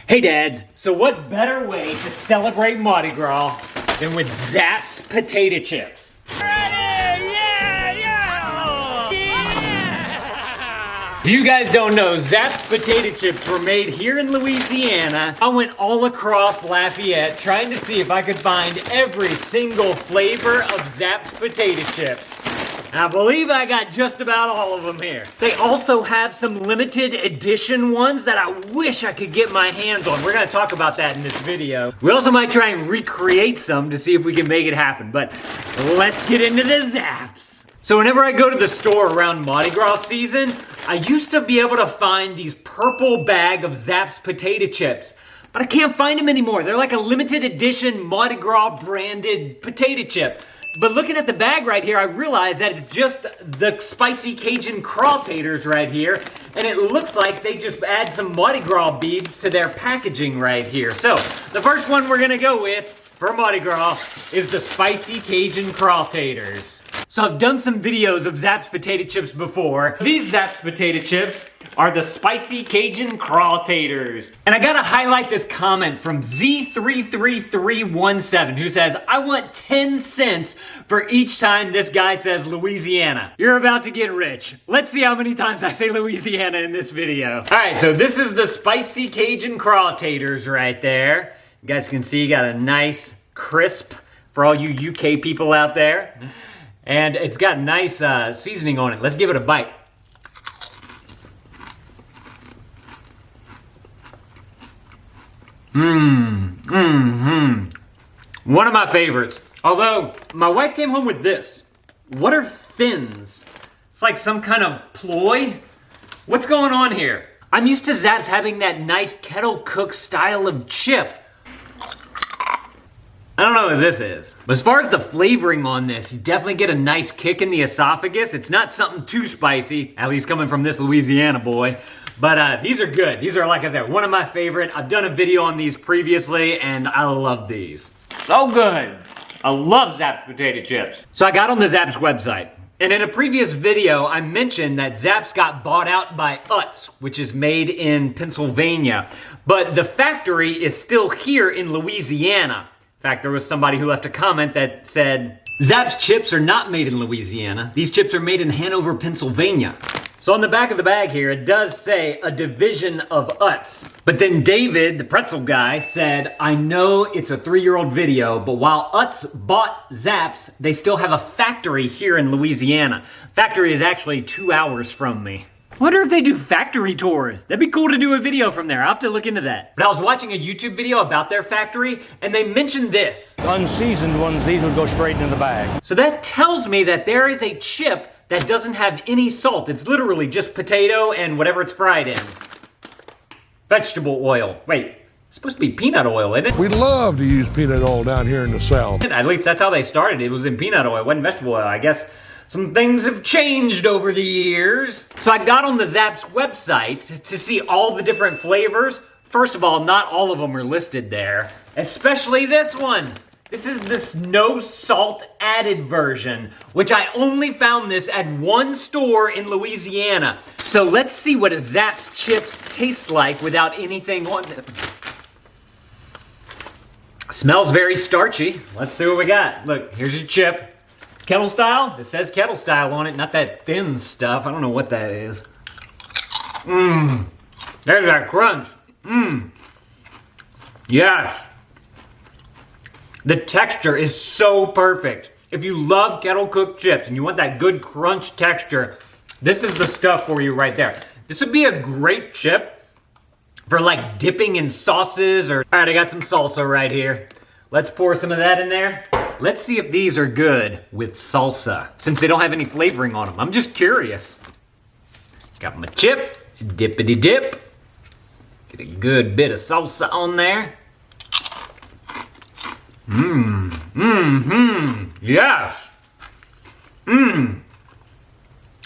Hey dads, so what better way to celebrate Mardi Gras than with Zapp's potato chips? If you guys don't know, Zapp's potato chips were made here in Louisiana. I went all across Lafayette trying to see if I could find every single flavor of Zapp's potato chips. I believe I got just about all of them here. They also have some limited edition ones that I wish I could get my hands on. We're gonna talk about that in this video. We also might try and recreate some to see if we can make it happen, but let's get into the Zapps. So whenever I go to the store around Mardi Gras season, I used to be able to find these purple bag of Zapp's potato chips, but I can't find them anymore. They're like a limited edition Mardi Gras branded potato chip. But looking at the bag right here, I realized that it's just the spicy Cajun crawtators right here. And it looks like they just add some Mardi Gras beads to their packaging right here. So the first one we're gonna go with for Mardi Gras is the spicy Cajun crawtators. So I've done some videos of Zapp's potato chips before. These Zapp's potato chips are the spicy Cajun crawtators. And I gotta highlight this comment from Z33317 who says, I want 10 cents for each time this guy says Louisiana. You're about to get rich. Let's see how many times I say Louisiana in this video. All right, so this is the spicy Cajun crawtators right there. You guys can see, got a nice crisp for all you UK people out there. And it's got nice seasoning on it. Let's give it a bite. One of my favorites. Although, my wife came home with this. What are thins? It's like some kind of ploy. What's going on here? I'm used to Zapp's having that nice kettle cook style of chip. I don't know what this is. But as far as the flavoring on this, you definitely get a nice kick in the esophagus. It's not something too spicy, at least coming from this Louisiana boy. But these are good. These are, like I said, one of my favorite. I've done a video on these previously, and I love these. So good. I love Zapp's potato chips. So I got on the Zapp's website. And in a previous video, I mentioned that Zapp's got bought out by Utz, which is made in Pennsylvania. But the factory is still here in Louisiana. In fact, there was somebody who left a comment that said, Zapp's chips are not made in Louisiana. These chips are made in Hanover, Pennsylvania. So on the back of the bag here, it does say a division of Utz. But then David, the pretzel guy, said, I know it's a 3-year-old video, but while Utz bought Zapp's, they still have a factory here in Louisiana. Factory is actually 2 hours from me. Wonder if they do factory tours. That'd be cool to do a video from there. I'll have to look into that. But I was watching a YouTube video about their factory, and they mentioned this. Unseasoned ones, these will go straight into the bag. So that tells me that there is a chip that doesn't have any salt. It's literally just potato and whatever it's fried in. Vegetable oil. Wait, it's supposed to be peanut oil, isn't it? We love to use peanut oil down here in the South. At least that's how they started. It was in peanut oil. It wasn't vegetable oil. I guess some things have changed over the years. So I got on the Zapp's website to see all the different flavors. First of all, not all of them are listed there, especially this one. This is this no salt added version, which I only found this at one store in Louisiana. So let's see what a Zapp's chips tastes like without anything on them. Smells very starchy. Let's see what we got. Look, here's your chip. Kettle style? It says kettle style on it, not that thin stuff. I don't know what that is. There's that crunch. Yes. The texture is so perfect. If you love kettle cooked chips and you want that good crunch texture, this is the stuff for you right there. This would be a great chip for like dipping in sauces or... All right, I got some salsa right here. Let's pour some of that in there. Let's see if these are good with salsa, since they don't have any flavoring on them. I'm just curious. Got my chip, dippity dip. Get a good bit of salsa on there. Yes.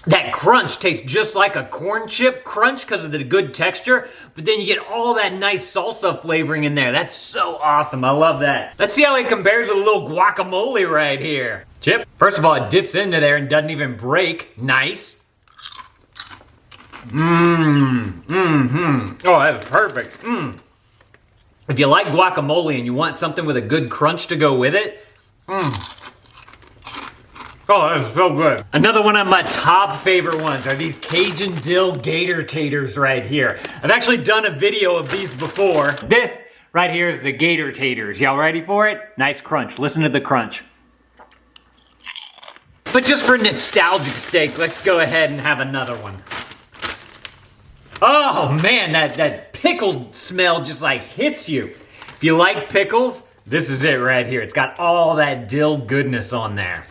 That crunch tastes just like a corn chip crunch because of the good texture, but then you get all that nice salsa flavoring in there. That's so awesome. I love that. Let's see how it compares with a little guacamole right here. Chip, first of all, it dips into there and doesn't even break. Nice. Oh, that's perfect. If you like guacamole and you want something with a good crunch to go with it, oh, that's so good. Another one of my top favorite ones are these Cajun dill gator taters right here. I've actually done a video of these before. This right here is the gator taters. Y'all ready for it? Nice crunch. Listen to the crunch. But just for nostalgic sake, let's go ahead and have another one. Oh man, that pickled smell just like hits you. If you like pickles, this is it right here. It's got all that dill goodness on there.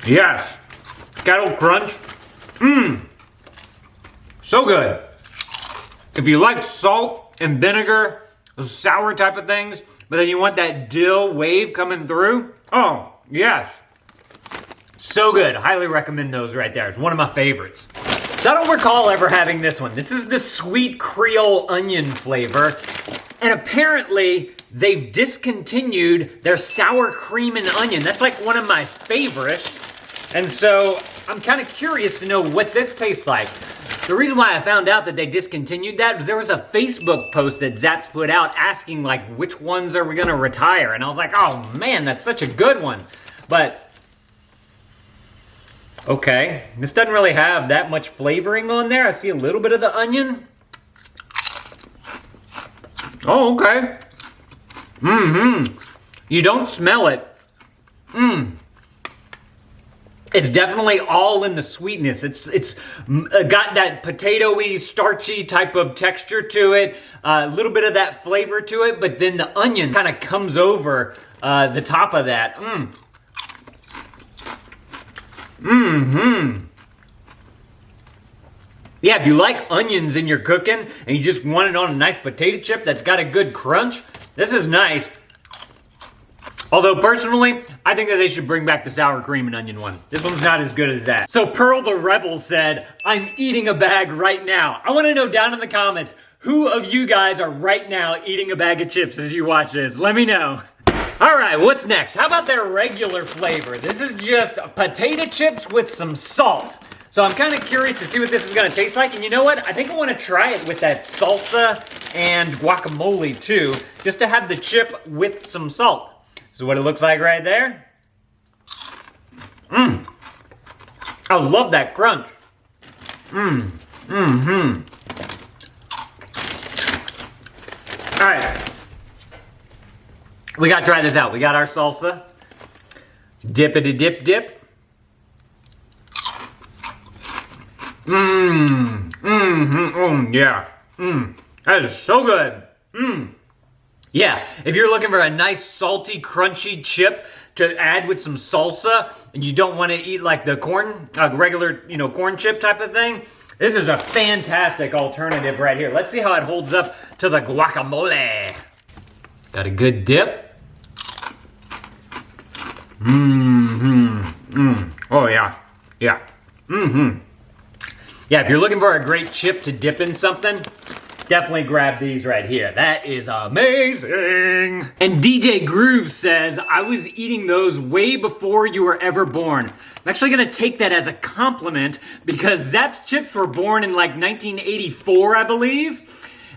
Yes. Kettle crunch. So good. If you like salt and vinegar, those sour type of things, but then you want that dill wave coming through, oh, yes. So good. Highly recommend those right there. It's one of my favorites. So I don't recall ever having this one. This is the sweet Creole onion flavor. And apparently, they've discontinued their sour cream and onion. That's like one of my favorites. And so I'm kind of curious to know what this tastes like. The reason why I found out that they discontinued that was there was a Facebook post that Zapps put out asking like, which ones are we gonna retire? And I was like, oh man, that's such a good one. But, okay, this doesn't really have that much flavoring on there. I see a little bit of the onion. Oh, okay. You don't smell it. It's definitely all in the sweetness. It's got that potatoey, starchy type of texture to it. A little bit of that flavor to it, but then the onion kind of comes over the top of that. Yeah, if you like onions in your cooking and you just want it on a nice potato chip that's got a good crunch, this is nice. Although personally, I think that they should bring back the sour cream and onion one. This one's not as good as that. So Pearl the Rebel said, I'm eating a bag right now. I want to know down in the comments, who of you guys are right now eating a bag of chips as you watch this? Let me know. All right, what's next? How about their regular flavor? This is just potato chips with some salt. So I'm kind of curious to see what this is going to taste like. And you know what? I think I want to try it with that salsa and guacamole too, just to have the chip with some salt. This is what it looks like right there. I love that crunch. All right. We got to try this out. We got our salsa. Dippity dip dip. Yeah. That is so good. Yeah, if you're looking for a nice salty, crunchy chip to add with some salsa, and you don't want to eat like the corn, regular, corn chip type of thing, this is a fantastic alternative right here. Let's see how it holds up to the guacamole. Got a good dip. Oh yeah, yeah. Yeah, if you're looking for a great chip to dip in something, definitely grab these right here. That is amazing. And DJ Groove says, I was eating those way before you were ever born. I'm actually gonna take that as a compliment because Zapp's chips were born in like 1984, I believe.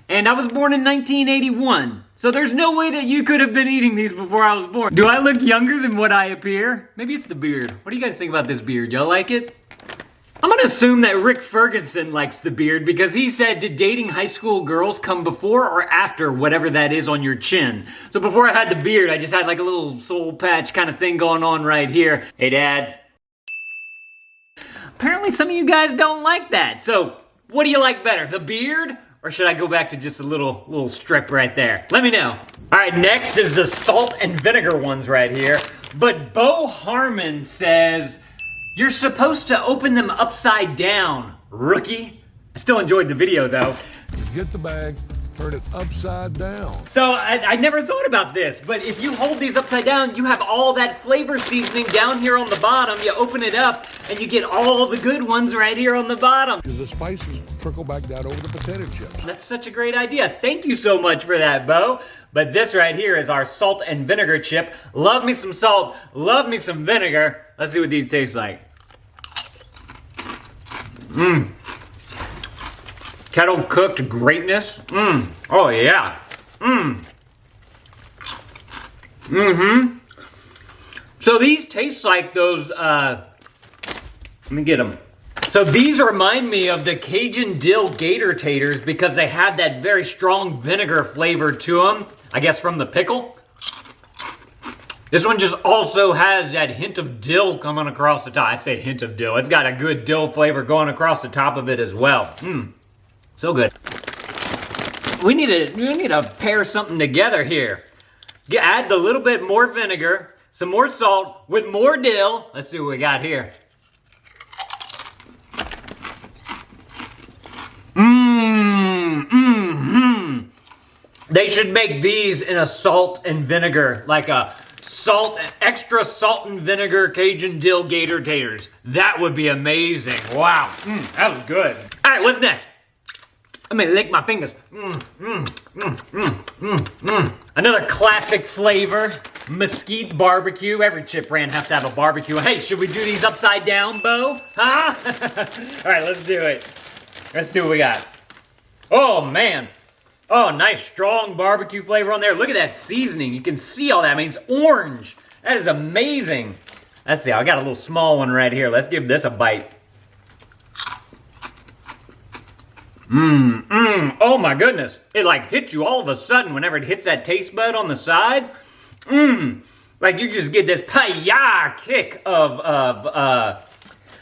And I was born in 1981. So there's no way that you could have been eating these before I was born. Do I look younger than what I appear? Maybe it's the beard. What do you guys think about this beard? Y'all like it? I'm gonna assume that Rick Ferguson likes the beard because he said, did dating high school girls come before or after whatever that is on your chin? So before I had the beard, I just had like a little soul patch kind of thing going on right here. Hey dads. Apparently some of you guys don't like that. So what do you like better, the beard? Or should I go back to just a little strip right there? Let me know. All right, next is the salt and vinegar ones right here. But Bo Harmon says, you're supposed to open them upside down, rookie. I still enjoyed the video though. Get the bag, turn it upside down. So I never thought about this, but if you hold these upside down, you have all that flavor seasoning down here on the bottom. You open it up and you get all the good ones right here on the bottom. Because the spices trickle back down over the potato chips. That's such a great idea. Thank you so much for that, Bo. But this right here is our salt and vinegar chip. Love me some salt, love me some vinegar. Let's see what these taste like. Kettle cooked greatness. Oh yeah. So these taste like those, let me get them. So these remind me of the Cajun dill gator taters because they have that very strong vinegar flavor to them, I guess from the pickle. This one just also has that hint of dill coming across the top. I say hint of dill. It's got a good dill flavor going across the top of it as well. So good. We need to pair something together here. Add a little bit more vinegar, some more salt with more dill. Let's see what we got here. They should make these in a salt and vinegar, like a extra salt and vinegar Cajun dill gator taters. That would be amazing. Wow, that was good. All right, what's next? Let me lick my fingers. Another classic flavor, Mesquite barbecue. Every chip brand has to have a barbecue. Hey, should we do these upside down, Bo? Huh? All right, let's do it. Let's see what we got. Oh, man. Oh, nice strong barbecue flavor on there. Look at that seasoning. You can see all that. I mean, it's orange. That is amazing. Let's see. I got a little small one right here. Let's give this a bite. Oh my goodness. It like hits you all of a sudden whenever it hits that taste bud on the side. Like you just get this pa-ya kick of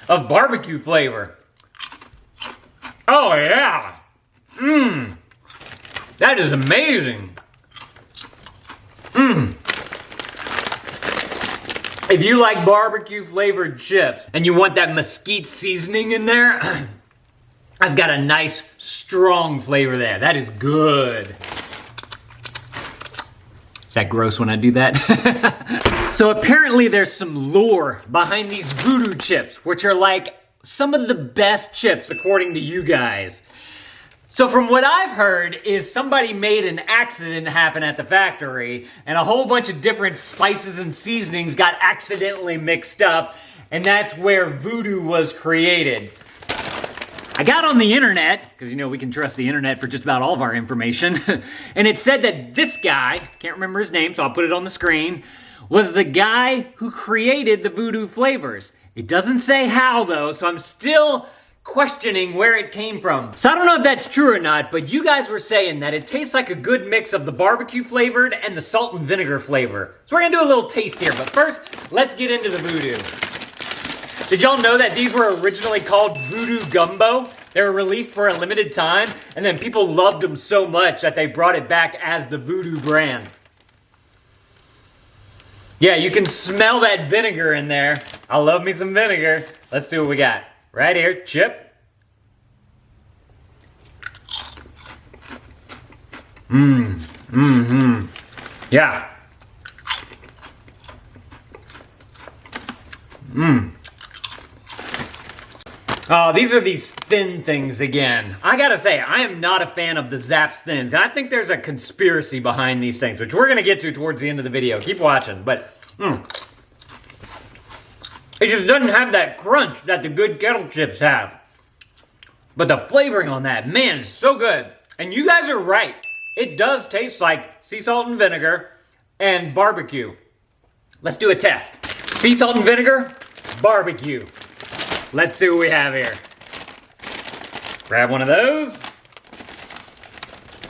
barbecue flavor. Oh yeah. That is amazing. If you like barbecue flavored chips and you want that mesquite seasoning in there, that's got a nice, strong flavor there. That is good. Is that gross when I do that? So apparently there's some lore behind these Voodoo chips, which are like some of the best chips according to you guys. So from what I've heard is somebody made an accident happen at the factory and a whole bunch of different spices and seasonings got accidentally mixed up, and that's where Voodoo was created. I got on the internet, because you know we can trust the internet for just about all of our information, and it said that this guy, can't remember his name so I'll put it on the screen, was the guy who created the Voodoo flavors. It doesn't say how though, so I'm still questioning where it came from. So I don't know if that's true or not, but you guys were saying that it tastes like a good mix of the barbecue flavored and the salt and vinegar flavor. So we're gonna do a little taste here, but first, let's get into the Voodoo. Did y'all know that these were originally called Voodoo Gumbo? They were released for a limited time, and then people loved them so much that they brought it back as the Voodoo brand. Yeah, you can smell that vinegar in there. I love me some vinegar. Let's see what we got. Right here, chip. Yeah. Oh, these are these thin things again. I gotta say, I am not a fan of the Zapps thins. And I think there's a conspiracy behind these things, which we're gonna get to towards the end of the video. Keep watching, but it just doesn't have that crunch that the good kettle chips have. But the flavoring on that, man, is so good. And you guys are right. It does taste like sea salt and vinegar and barbecue. Let's do a test. Sea salt and vinegar, barbecue. Let's see what we have here. Grab one of those.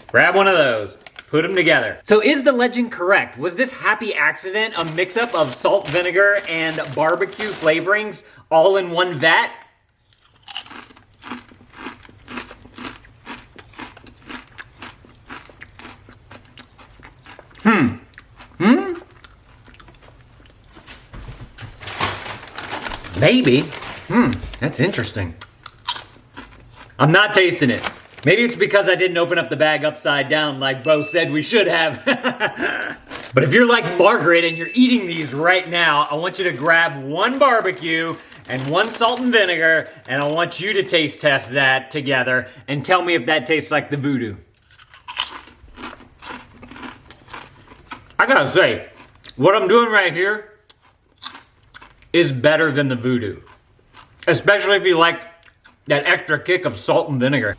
Grab one of those. Put them together. So is the legend correct? Was this happy accident a mix-up of salt, vinegar, and barbecue flavorings all in one vat? Maybe. That's interesting. I'm not tasting it. Maybe it's because I didn't open up the bag upside down like Bo said we should have. But if you're like Margaret and you're eating these right now, I want you to grab one barbecue and one salt and vinegar, and I want you to taste test that together and tell me if that tastes like the Voodoo. I gotta say, what I'm doing right here is better than the Voodoo. Especially if you like that extra kick of salt and vinegar.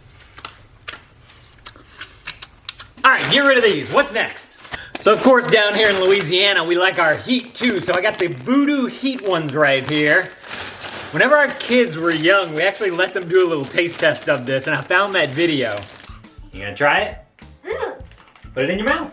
All right, get rid of these. What's next? So of course down here in Louisiana, we like our heat too. So I got the Voodoo heat ones right here. Whenever our kids were young, we actually let them do a little taste test of this, and I found that video. You gonna try it? Put it in your mouth.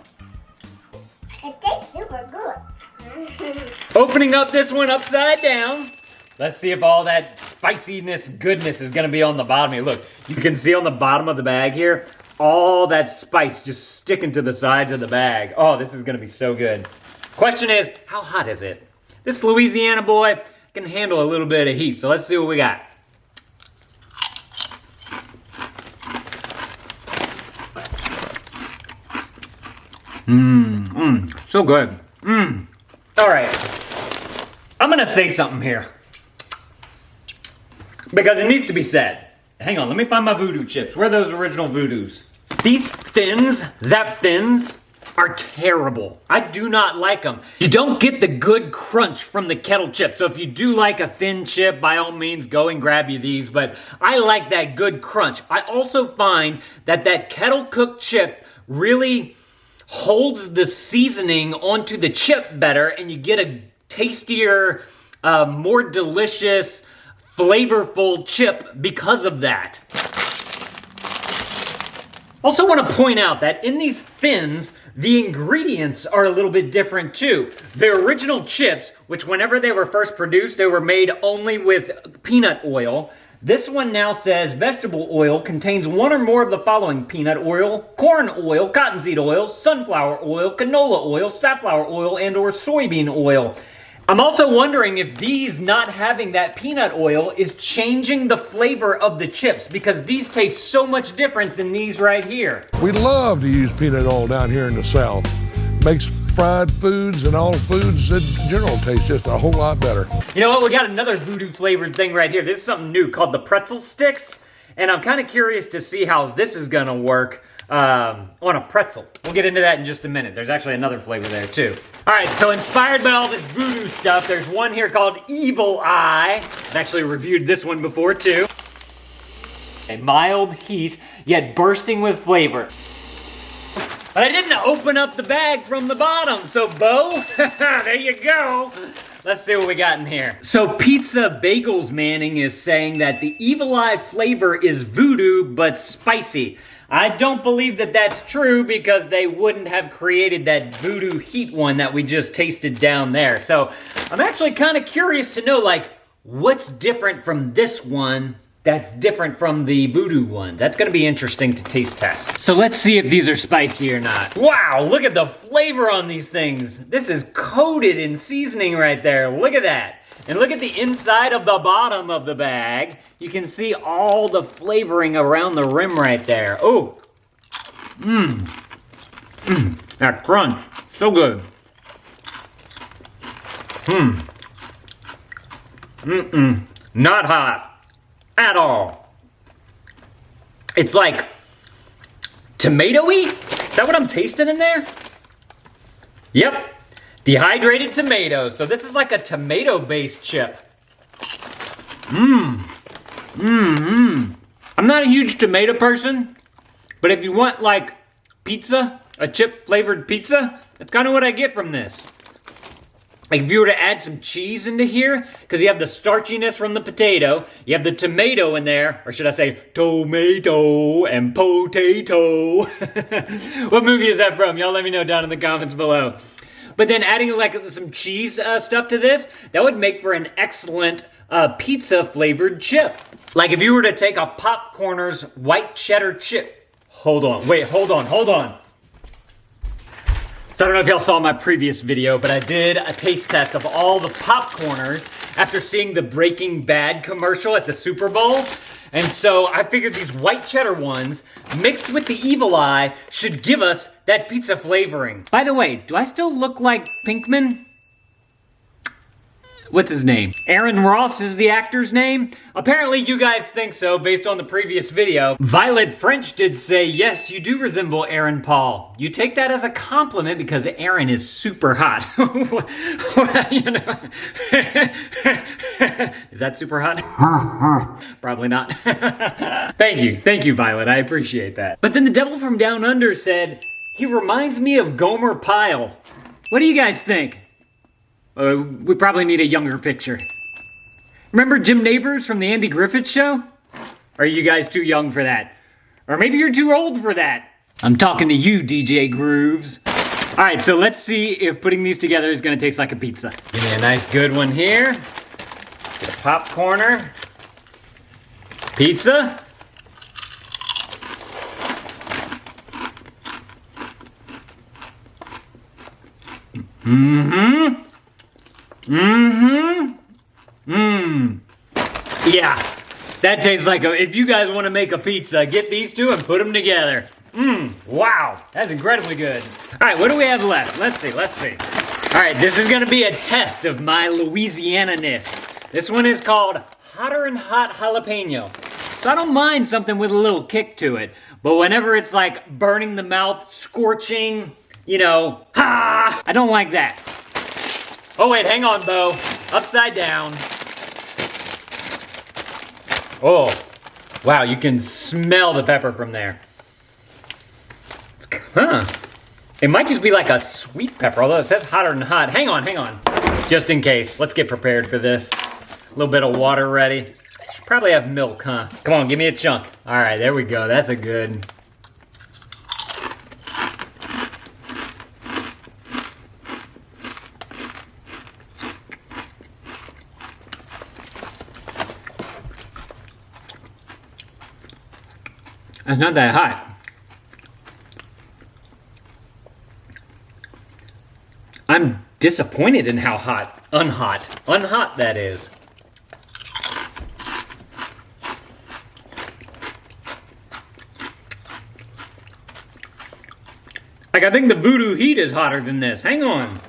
It tastes super good. Opening up this one upside down. Let's see if all that spiciness, goodness is gonna be on the bottom here. Look, you can see on the bottom of the bag here, all that spice just sticking to the sides of the bag. Oh, this is gonna be so good. Question is, how hot is it? This Louisiana boy can handle a little bit of heat, so let's see what we got. So good. All right, I'm gonna say something here because it needs to be said. Hang on, let me find my Voodoo chips. Where are those original Voodoos? These thins, Zapp thins, are terrible. I do not like them. You don't get the good crunch from the kettle chip. So if you do like a thin chip, by all means, go and grab you these. But I like that good crunch. I also find that that kettle cooked chip really holds the seasoning onto the chip better, and you get a tastier, more delicious, flavorful chip because of that. Also want to point out that in these thins, the ingredients are a little bit different too. The original chips, which whenever they were first produced, they were made only with peanut oil. This one now says vegetable oil contains one or more of the following: peanut oil, corn oil, cottonseed oil, sunflower oil, canola oil, safflower oil, and or soybean oil. I'm also wondering if these not having that peanut oil is changing the flavor of the chips, because these taste so much different than these right here. We love to use peanut oil down here in the South. Makes fried foods and all foods in general taste just a whole lot better. You know what? We got another Voodoo flavored thing right here. This is something new called the Pretzel sticks, and I'm kind of curious to see how this is gonna work on a pretzel. We'll get into that in just a minute. There's actually another flavor there too. All right, so inspired by all this Voodoo stuff, there's one here called Evil Eye. I've actually reviewed this one before too. A mild heat, yet bursting with flavor. But I didn't open up the bag from the bottom, so Bo, there you go. Let's see what we got in here. So Pizza Bagels Manning is saying that the Evil Eye flavor is Voodoo, but spicy. I don't believe that that's true, because they wouldn't have created that Voodoo heat one that we just tasted down there. So I'm actually kind of curious to know, like, what's different from this one that's different from the Voodoo one. That's gonna be interesting to taste test. So let's see if these are spicy or not. Wow, look at the flavor on these things. This is coated in seasoning right there. Look at that. And look at the inside of the bottom of the bag. You can see all the flavoring around the rim right there. Oh, that crunch, so good. Not hot at all. It's like tomato-y? Is that what I'm tasting in there? Yep. Dehydrated tomatoes. So this is like a tomato-based chip. I'm not a huge tomato person, but if you want like pizza, a chip-flavored pizza, that's kind of what I get from this. Like if you were to add some cheese into here, because you have the starchiness from the potato, you have the tomato in there, or should I say tomato and potato. What movie is that from? Y'all let me know down in the comments below. But then adding like some cheese stuff to this, that would make for an excellent pizza flavored chip. Like if you were to take a Popcorners white cheddar chip. Hold on. So I don't know if y'all saw my previous video, but I did a taste test of all the Popcorners after seeing the Breaking Bad commercial at the Super Bowl. And so I figured these white cheddar ones mixed with the Evil Eye should give us that pizza flavoring. By the way, do I still look like Pinkman? What's his name? Aaron Ross is the actor's name? Apparently you guys think so based on the previous video. Violet French did say, yes, you do resemble Aaron Paul. You take that as a compliment because Aaron is super hot. You know? Is that super hot? Probably not. Thank you, Violet, I appreciate that. But then the devil from down under said, He reminds me of Gomer Pyle. What do you guys think? We probably need a younger picture. Remember Jim Neighbors from the Andy Griffith Show? Or are you guys too young for that? Or maybe you're too old for that. I'm talking to you, DJ Grooves. All right, so let's see if putting these together is gonna taste like a pizza. Give me a nice good one here. Get a popcorner. Pizza. Mm-hmm. Mm-hmm. Mmm. Yeah, that tastes like if you guys want to make a pizza, get these two and put them together. Mmm, wow, that's incredibly good. All right, what do we have left? Let's see. All right, this is gonna be a test of my Louisiana-ness. This one is called Hotter and Hot Jalapeno. So I don't mind something with a little kick to it, but whenever it's like burning the mouth, scorching, you know, I don't like that. Oh wait, hang on, Bo. Upside down. Oh, wow, you can smell the pepper from there. It might just be like a sweet pepper, although it says hotter than hot. Hang on. Just in case, let's get prepared for this. A little bit of water ready. Should probably have milk, huh? Come on, give me a chunk. All right, there we go, that's a good. That's not that hot. I'm disappointed in how unhot that is. Like, I think the Voodoo heat is hotter than this. Hang on.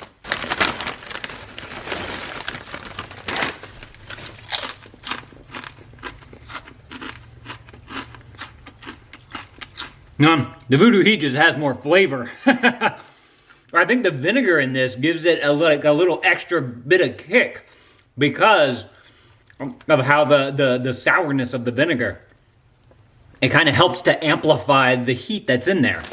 The Voodoo heat just has more flavor. I think the vinegar in this gives it a little extra bit of kick because of how the sourness of the vinegar. It kind of helps to amplify the heat that's in there.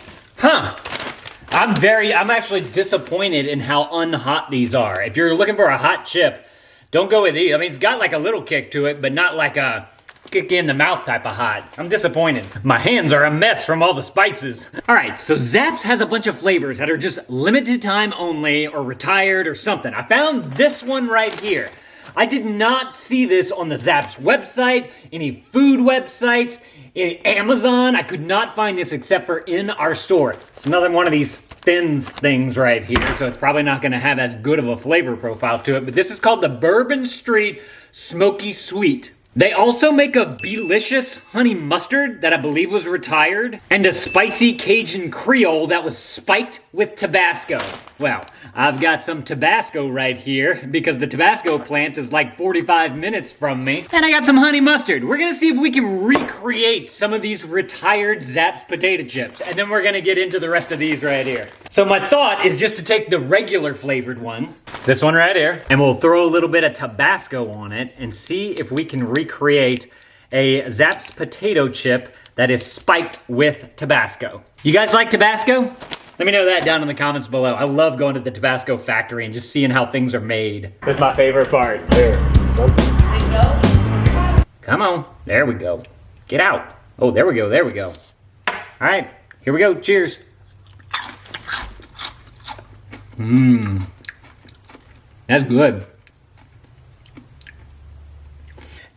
I'm actually disappointed in how unhot these are. If you're looking for a hot chip, don't go with these. I mean, it's got like a little kick to it, but not like a kick in the mouth type of hot. I'm disappointed. My hands are a mess from all the spices. All right, so Zapps has a bunch of flavors that are just limited time only or retired or something. I found this one right here. I did not see this on the Zapps website, any food websites, Amazon. I could not find this except for in our store. It's another one of these thin things right here, so it's probably not gonna have as good of a flavor profile to it, but this is called the Bourbon Street Smoky Sweet. They also make a delicious honey mustard that I believe was retired, and a spicy Cajun Creole that was spiked with Tabasco. Well, I've got some Tabasco right here because the Tabasco plant is like 45 minutes from me. And I got some honey mustard. We're gonna see if we can recreate some of these retired Zapps potato chips, and then we're gonna get into the rest of these right here. So my thought is just to take the regular flavored ones, this one right here, and we'll throw a little bit of Tabasco on it and see if we can recreate a Zapps potato chip that is spiked with Tabasco. You guys like Tabasco? Let me know that down in the comments below. I love going to the Tabasco factory and just seeing how things are made. That's my favorite part. There. Come on. There we go. Get out. Oh, there we go. There we go. All right. Here we go. Cheers. That's good.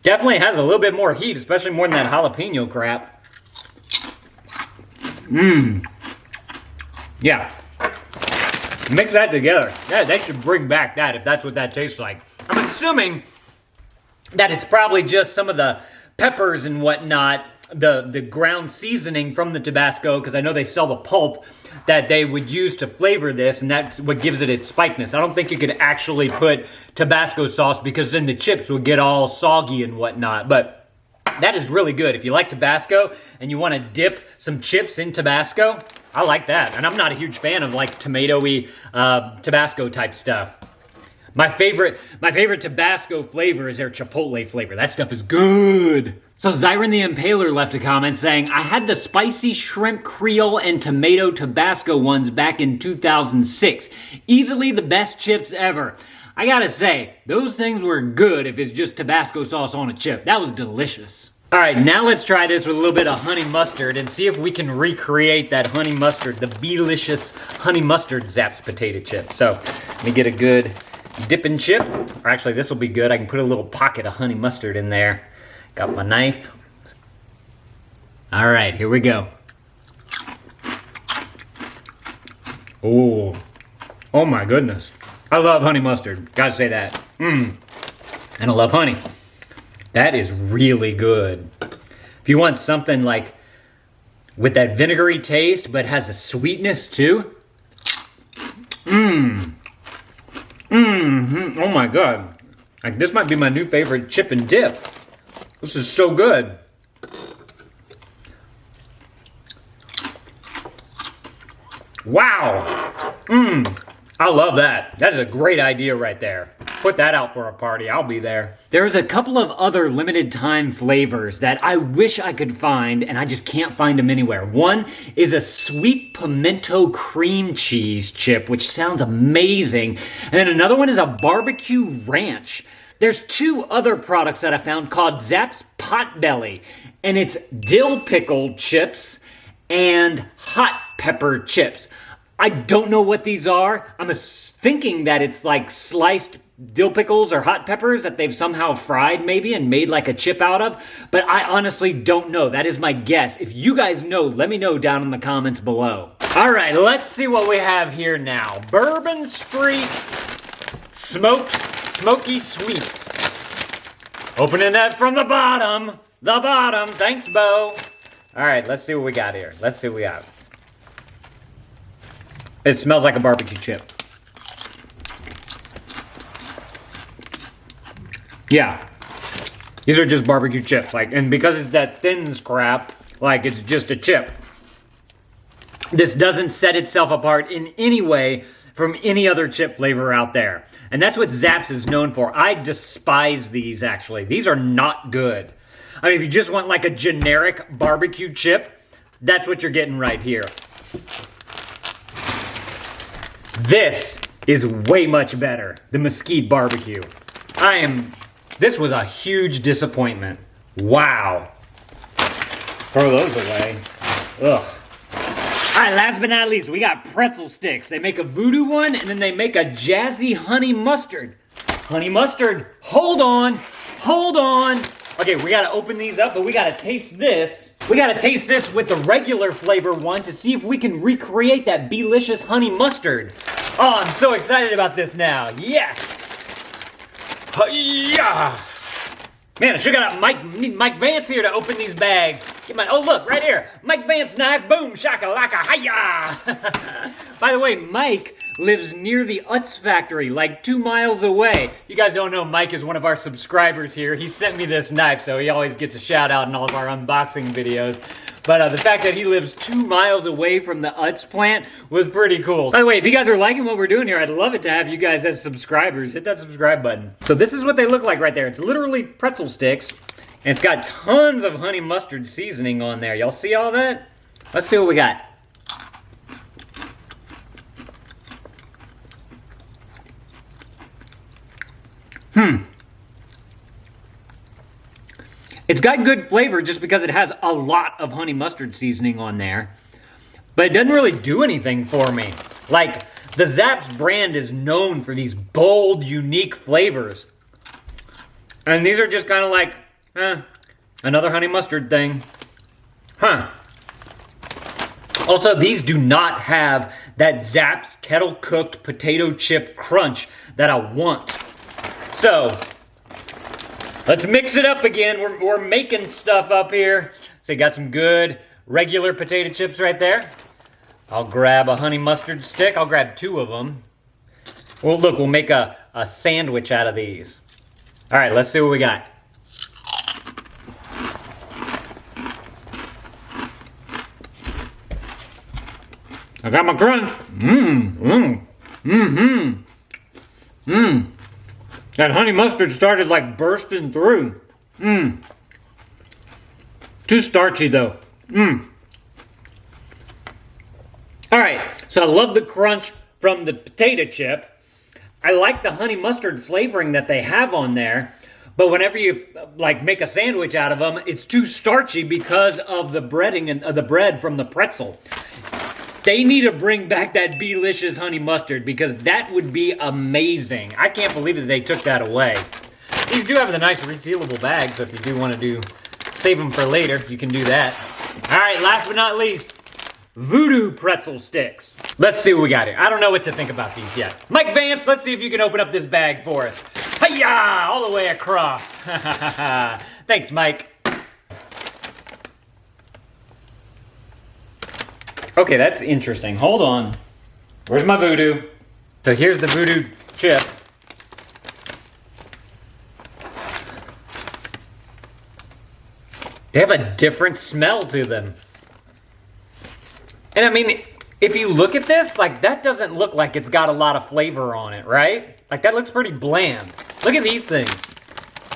Definitely has a little bit more heat, especially more than that jalapeno crap. Yeah. Mix that together. Yeah, they should bring back that if that's what that tastes like. I'm assuming that it's probably just some of the peppers and whatnot, the ground seasoning from the Tabasco, because I know they sell the pulp that they would use to flavor this, and that's what gives it its spikeness. I don't think you could actually put Tabasco sauce because then the chips would get all soggy and whatnot, but that is really good. If you like Tabasco and you want to dip some chips in Tabasco, I like that. And I'm not a huge fan of like tomatoey Tabasco type stuff. My favorite Tabasco flavor is their chipotle flavor. That stuff is good. So Zyron the Impaler left a comment saying, I had the spicy shrimp Creole and tomato Tabasco ones back in 2006. Easily the best chips ever. I gotta say, those things were good if it's just Tabasco sauce on a chip. That was delicious. All right, now let's try this with a little bit of honey mustard and see if we can recreate that honey mustard, the delicious honey mustard Zapp's potato chip. So let me get a good dipping chip. Or actually, this will be good. I can put a little pocket of honey mustard in there. Got my knife. All right, here we go. Oh my goodness. I love honey mustard, gotta say that. And I love honey. That is really good. If you want something like with that vinegary taste, but has a sweetness too. Oh my God. Like, this might be my new favorite chip and dip. This is so good. Wow. I love that. That is a great idea right there. Put that out for a party. I'll be there. There's a couple of other limited time flavors that I wish I could find, and I just can't find them anywhere. One is a sweet pimento cream cheese chip, which sounds amazing. And then another one is a barbecue ranch. There's two other products that I found called Zapp's Potbelly, and it's dill pickled chips and hot pepper chips. I don't know what these are. I'm thinking that it's like sliced dill pickles or hot peppers that they've somehow fried maybe and made like a chip out of, but I honestly don't know. That is my guess. If you guys know, let me know down in the comments below. All right, let's see what we have here now. Bourbon Street Smoky Sweet. Opening that from the bottom. The bottom. Thanks, Bo. All right, let's see what we got here. Let's see what we got. It smells like a barbecue chip. Yeah. These are just barbecue chips. And because it's that thins crap, it's just a chip. This doesn't set itself apart in any way from any other chip flavor out there. And that's what Zapp's is known for. I despise these, actually. These are not good. I mean, if you just want like a generic barbecue chip, that's what you're getting right here. This is way much better. The Mesquite barbecue. This was a huge disappointment. Wow. Throw those away. Ugh. All right, last but not least, we got pretzel sticks. They make a Voodoo one, and then they make a jazzy honey mustard. Honey mustard. Hold on. Hold on. Okay, we gotta open these up, but we gotta taste this. We gotta taste this with the regular flavor one to see if we can recreate that delicious honey mustard. Oh, I'm so excited about this now. Yes. Yeah. Man, I should have got Mike Vance here to open these bags. Oh, look, right here. Mike Vance knife. Boom, shakalaka, hiya. By the way, Mike lives near the Utz factory, like 2 miles away. You guys don't know, Mike is one of our subscribers here. He sent me this knife, so he always gets a shout out in all of our unboxing videos. But the fact that he lives 2 miles away from the Utz plant was pretty cool. By the way, if you guys are liking what we're doing here, I'd love it to have you guys as subscribers. Hit that subscribe button. So this is what they look like right there. It's literally pretzel sticks, and it's got tons of honey mustard seasoning on there. Y'all see all that? Let's see what we got. It's got good flavor just because it has a lot of honey mustard seasoning on there. But it doesn't really do anything for me. Like, the Zapp's brand is known for these bold, unique flavors. And these are just kind of like, another honey mustard thing. Huh. Also, these do not have that Zapp's kettle cooked potato chip crunch that I want. So, let's mix it up again. We're making stuff up here. So you got some good regular potato chips right there. I'll grab a honey mustard stick. I'll grab 2 of them. Well, look, we'll make a sandwich out of these. All right, let's see what we got. I got my crunch. That honey mustard started like bursting through. Too starchy though. All right, so I love the crunch from the potato chip. I like the honey mustard flavoring that they have on there, but whenever you like make a sandwich out of them, it's too starchy because of the breading and the bread from the pretzel. They need to bring back that Belicious honey mustard because that would be amazing. I can't believe that they took that away. These do have the nice resealable bag, so if you do want to save them for later, you can do that. All right, last but not least, Voodoo pretzel sticks. Let's see what we got here. I don't know what to think about these yet. Mike Vance, let's see if you can open up this bag for us. Hi-ya! All the way across. Thanks, Mike. Okay, that's interesting. Hold on. Where's my Voodoo? So here's the Voodoo chip. They have a different smell to them. And I mean, if you look at this, like that doesn't look like it's got a lot of flavor on it, right? Like that looks pretty bland. Look at these things.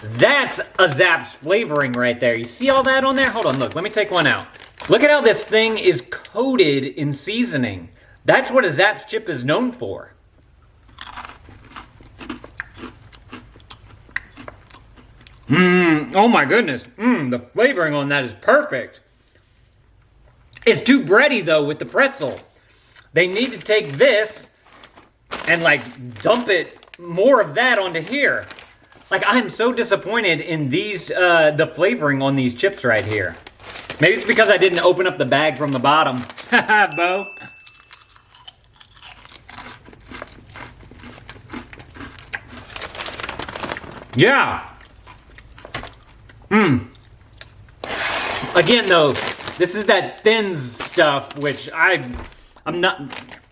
That's a Zapp's flavoring right there. You see all that on there? Hold on, look, let me take one out. Look at how this thing is coated in seasoning. That's what a Zapp's chip is known for. Oh my goodness. The flavoring on that is perfect. It's too bready though with the pretzel. They need to take this and like dump it more of that onto here. Like I'm so disappointed in these, the flavoring on these chips right here. Maybe it's because I didn't open up the bag from the bottom. Haha, Bo. Yeah. Again though, this is that thins stuff, which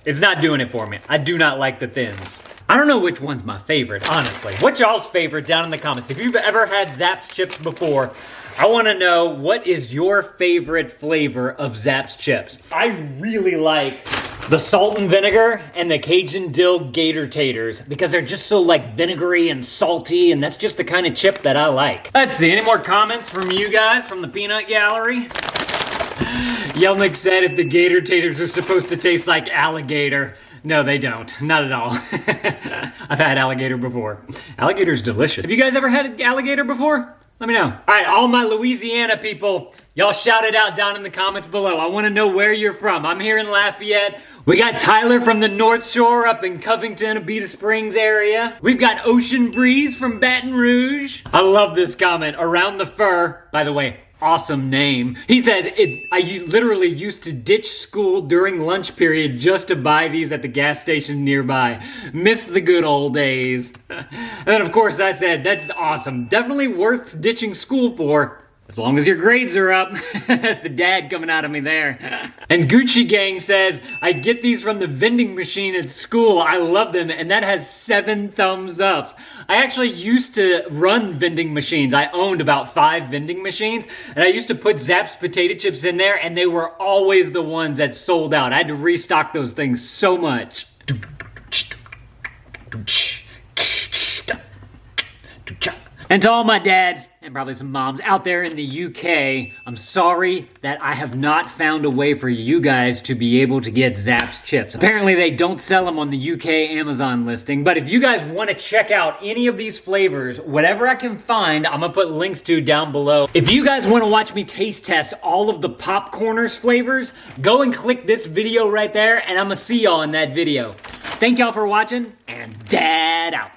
it's not doing it for me. I do not like the thins. I don't know which one's my favorite, honestly. What's y'all's favorite down in the comments? If you've ever had Zapp's chips before, I want to know what is your favorite flavor of Zapp's chips. I really like the salt and vinegar and the Cajun dill gator taters because they're just so like vinegary and salty, and that's just the kind of chip that I like. Let's see, any more comments from you guys from the peanut gallery? Yelnick said if the gator taters are supposed to taste like alligator. No, they don't. Not at all. I've had alligator before. Alligator's delicious. Have you guys ever had alligator before? Let me know. All right, all my Louisiana people, y'all shout it out down in the comments below. I want to know where you're from. I'm here in Lafayette. We got Tyler from the North Shore up in Covington, Abita Springs area. We've got Ocean Breeze from Baton Rouge. I love this comment. Around the Fur, by the way, awesome name. He says, I literally used to ditch school during lunch period just to buy these at the gas station nearby. Miss the good old days. And then of course I said, that's awesome. Definitely worth ditching school for. As long as your grades are up. That's the dad coming out of me there. And Gucci Gang says, I get these from the vending machine at school. I love them. And that has 7 thumbs ups. I actually used to run vending machines. I owned about 5 vending machines. And I used to put Zapp's potato chips in there. And they were always the ones that sold out. I had to restock those things so much. And to all my dads, and probably some moms out there in the UK, I'm sorry that I have not found a way for you guys to be able to get Zapp's chips. Apparently they don't sell them on the UK Amazon listing, but if you guys want to check out any of these flavors, whatever I can find, I'm gonna put links to down below. If you guys want to watch me taste test all of the Popcorners flavors, go and click this video right there, and I'm gonna see y'all in that video. Thank y'all for watching, and Dad out.